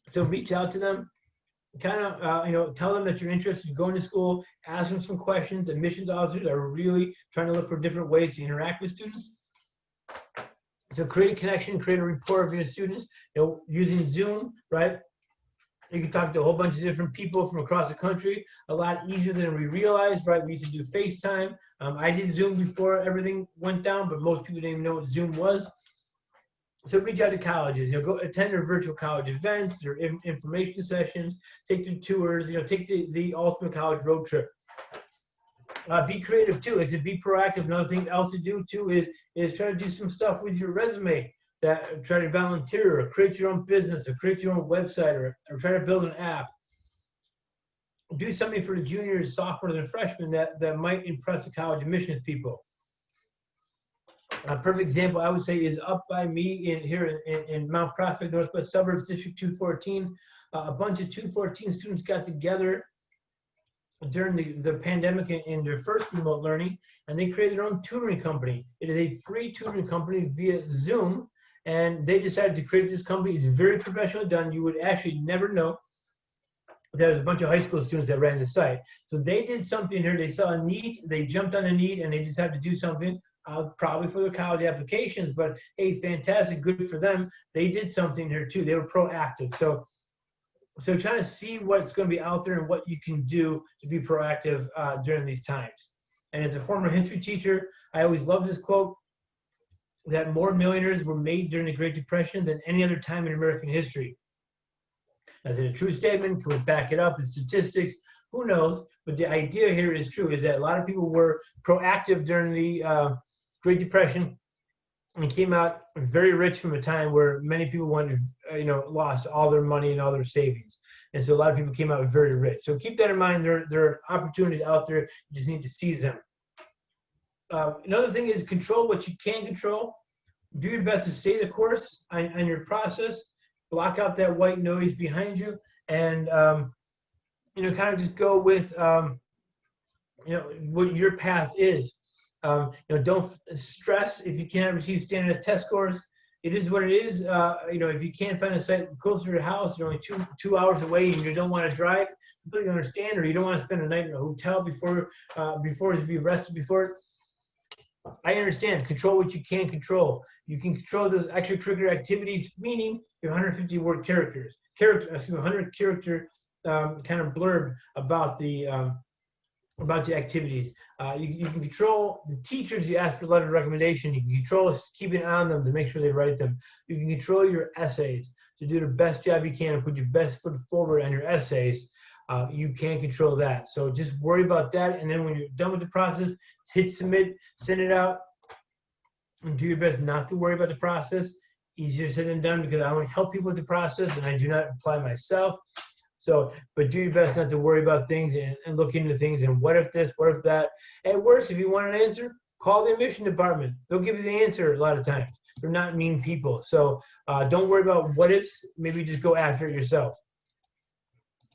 So reach out to them. Kind of, tell them that you're interested in going to school. Ask them some questions. Admissions officers are really trying to look for different ways to interact with students. So create a connection, create a rapport with your students. Using Zoom, right? You can talk to a whole bunch of different people from across the country, a lot easier than we realized, right? We used to do FaceTime. I did Zoom before everything went down, but most people didn't even know what Zoom was. So reach out to colleges, go attend their virtual college events, their information sessions, take their tours, take the ultimate college road trip. Be creative too, be proactive. Another thing else to do too is try to do some stuff with your resume. That try to volunteer or create your own business or create your own website or try to build an app. Do something for the juniors, sophomores, and freshmen that might impress the college admissions people. A perfect example I would say is up by me in Mount Prospect, Northwest Suburbs, District 214. A bunch of 214 students got together during the pandemic in their first remote learning, and they created their own tutoring company. It is a free tutoring company via Zoom. And they decided to create this company. It's very professionally done. You would actually never know. There was a bunch of high school students that ran the site. So they did something here. They saw a need. They jumped on a need, and they decided to do something, probably for their college applications. But, hey, fantastic, good for them. They did something here, too. They were proactive. So trying to see what's going to be out there and what you can do to be proactive during these times. And as a former history teacher, I always love this quote, that more millionaires were made during the Great Depression than any other time in American history. Is it a true statement? Can we back it up in statistics? Who knows? But the idea here is true, is that a lot of people were proactive during the Great Depression and came out very rich from a time where many people lost all their money and all their savings. And so a lot of people came out very rich. So keep that in mind. There are opportunities out there. You just need to seize them. Another thing is control what you can control. Do your best to stay the course on your process. Block out that white noise behind you, and kind of just go with what your path is. Don't stress if you cannot receive standardized test scores. It is what it is. If you can't find a site closer to your house, you're only two hours away, and you don't want to drive, completely understand, or you don't want to spend a night in a hotel before to be arrested before. I understand. Control what you can control. You can control those extracurricular activities, meaning your 150 word 100 character kind of blurb about the activities. You can control the teachers you ask for a letter of recommendation. You can control keeping on them to make sure they write them. You can control your essays to do the best job you can and put your best foot forward on your essays. You can control that. So just worry about that. And then when you're done with the process, hit submit, send it out, and do your best not to worry about the process. Easier said than done because I only help people with the process and I do not apply myself. So, but do your best not to worry about things and look into things and what if this, what if that. At worst, if you want an answer, call the admission department. They'll give you the answer a lot of times. They're not mean people. So don't worry about what ifs. Maybe just go after it yourself.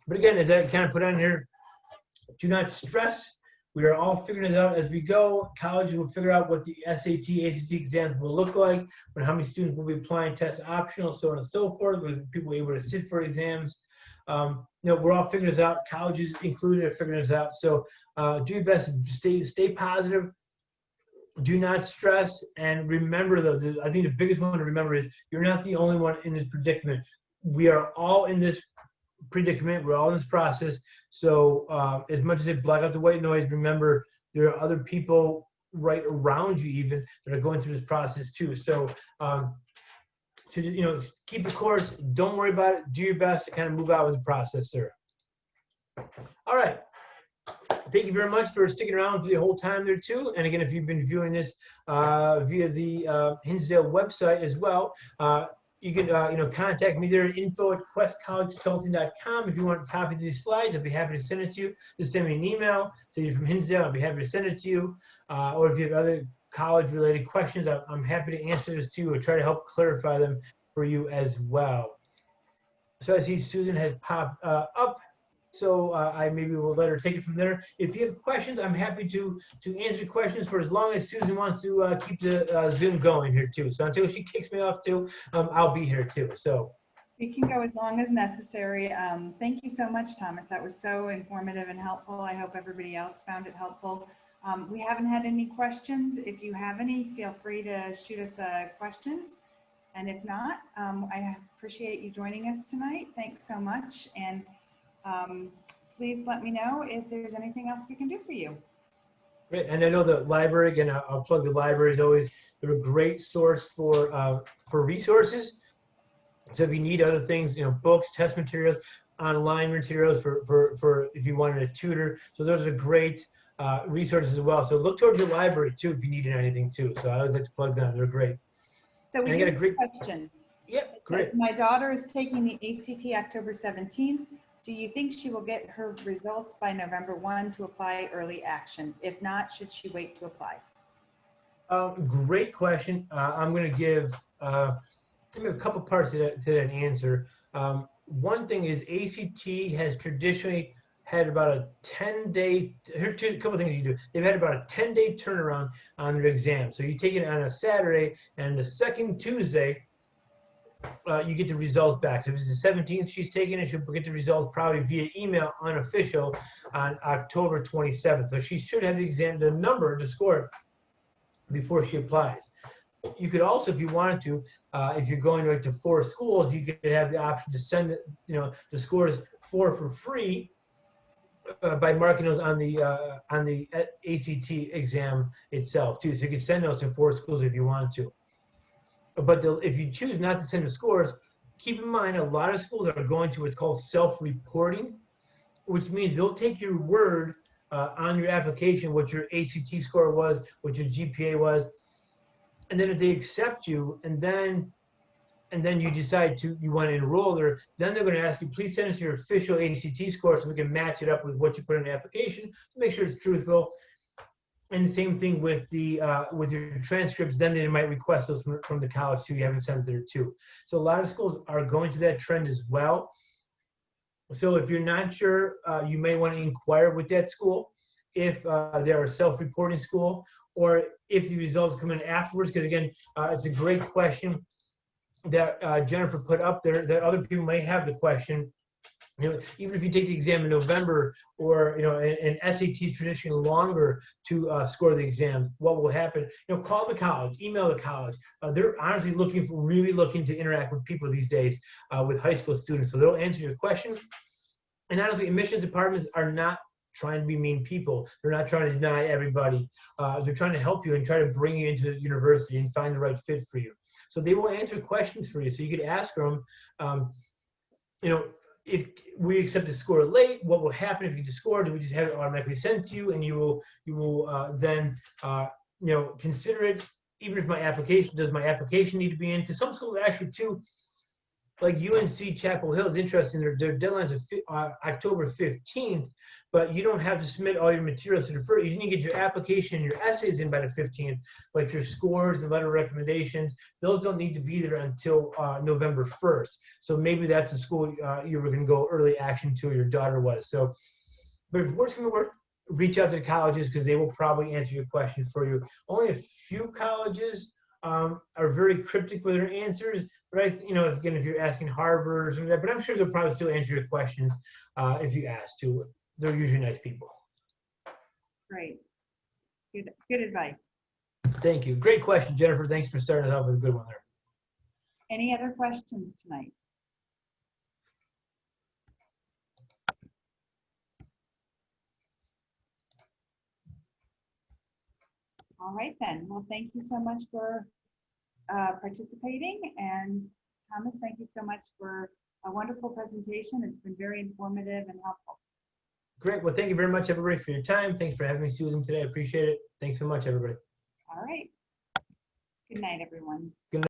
But again, as I kind of put on here, do not stress. We are all figuring it out as we go. College will figure out what the SAT, ACT exams will look like, and how many students will be applying tests optional, so on and so forth, with people able to sit for exams. We're all figuring this out. Colleges included are figuring this out. So do your best to stay positive. Do not stress. And remember, though, I think the biggest one to remember is you're not the only one in this predicament. We are all in this predicament. We're all in this process. So as much as they block out the white noise, remember there are other people right around you even that are going through this process too. So keep the course. Don't worry about it. Do your best to kind of move out with the process there. All right. Thank you very much for sticking around for the whole time there too. And again, if you've been viewing this via the Hinsdale website as well, you can contact me there at info@questcollegeconsulting.com. If you want a copy of these slides, I'd be happy to send it to you. Just send me an email. Say you're from Hinsdale, I'd be happy to send it to you. Or if you have other college-related questions, I'm happy to answer this to you or try to help clarify them for you as well. So I see Susan has popped up. So I maybe will let her take it from there. If you have questions, I'm happy to answer questions for as long as Susan wants to keep the Zoom going here too. So until she kicks me off too, I'll be here too. So we can go as long as necessary. Thank you so much, Thomas. That was so informative and helpful. I hope everybody else found it helpful. We haven't had any questions. If you have any, feel free to shoot us a question. And if not, I appreciate you joining us tonight. Thanks so much. And please let me know if there's anything else we can do for you. Great. And I know the library, again, I'll plug the library as always. They're a great source for resources. So if you need other things, books, test materials, online materials for if you wanted a tutor. So those are great resources as well. So look towards your library too if you need anything too. So I always like to plug them. They're great. So we got a great question. Yep, great. Says, my daughter is taking the ACT October 17th. Do you think she will get her results by November 1 to apply early action? If not, should she wait to apply? Great question. I'm going to give a couple parts to that answer. One thing is ACT has traditionally had about a 10-day, here a couple things you can do. They've had about a 10-day turnaround on their exam. So you take it on a Saturday, and the second Tuesday, you get the results back. So if it's the 17th she's taking it, she'll get the results probably via email unofficial on October 27th. So she should have the number to score before she applies. You could also, if you wanted to, if you're going to 4 schools, you could have the option to send the scores for free by marking those on the ACT exam itself too. So you can send those to 4 schools if you want to. But if you choose not to send the scores, keep in mind a lot of schools are going to what's called self-reporting, which means they'll take your word on your application, what your ACT score was, what your GPA was, and then if they accept you, and then you decide you want to enroll there, then they're going to ask you, please send us your official ACT score so we can match it up with what you put in the application to make sure it's truthful. And the same thing with your transcripts, then they might request those from the college too. You haven't sent there too. So a lot of schools are going to that trend as well. So if you're not sure, you may want to inquire with that school if they're a self-reporting school or if the results come in afterwards. Because again, it's a great question that Jennifer put up there that other people may have the question. You know, even if you take the exam in November, or and SAT is traditionally longer to score the exam, what will happen? Call the college, email the college. They're honestly really looking to interact with people these days with high school students, so they'll answer your question. And honestly, admissions departments are not trying to be mean people. They're not trying to deny everybody. They're trying to help you and try to bring you into the university and find the right fit for you. So they will answer questions for you. So you could ask them, if we accept a score late, what will happen if you just score? Do we just have it automatically sent to you, and you will then consider it? Even if does my application need to be in? Because some schools actually too, like UNC Chapel Hill is interesting. Their deadline is October 15th, but you don't have to submit all your materials to the first. You didn't get your application and your essays in by the 15th, like your scores and letter of recommendations. Those don't need to be there until November 1st. So maybe that's the school you were going to go early action to, or your daughter was. So, but if worse comes to worse, reach out to the colleges because they will probably answer your question for you. Only a few colleges are very cryptic with their answers, but again, if you're asking Harvard or something like that, but I'm sure they'll probably still answer your questions if you ask to. They're usually nice people. Great. Good advice. Thank you. Great question, Jennifer. Thanks for starting it off with a good one there. Any other questions tonight? All right then. Well, thank you so much for participating. And Thomas, thank you so much for a wonderful presentation. It's been very informative and helpful. Great. Well, thank you very much, everybody, for your time. Thanks for having me, Susan, today. I appreciate it. Thanks so much, everybody. All right. Good night, everyone. Good night.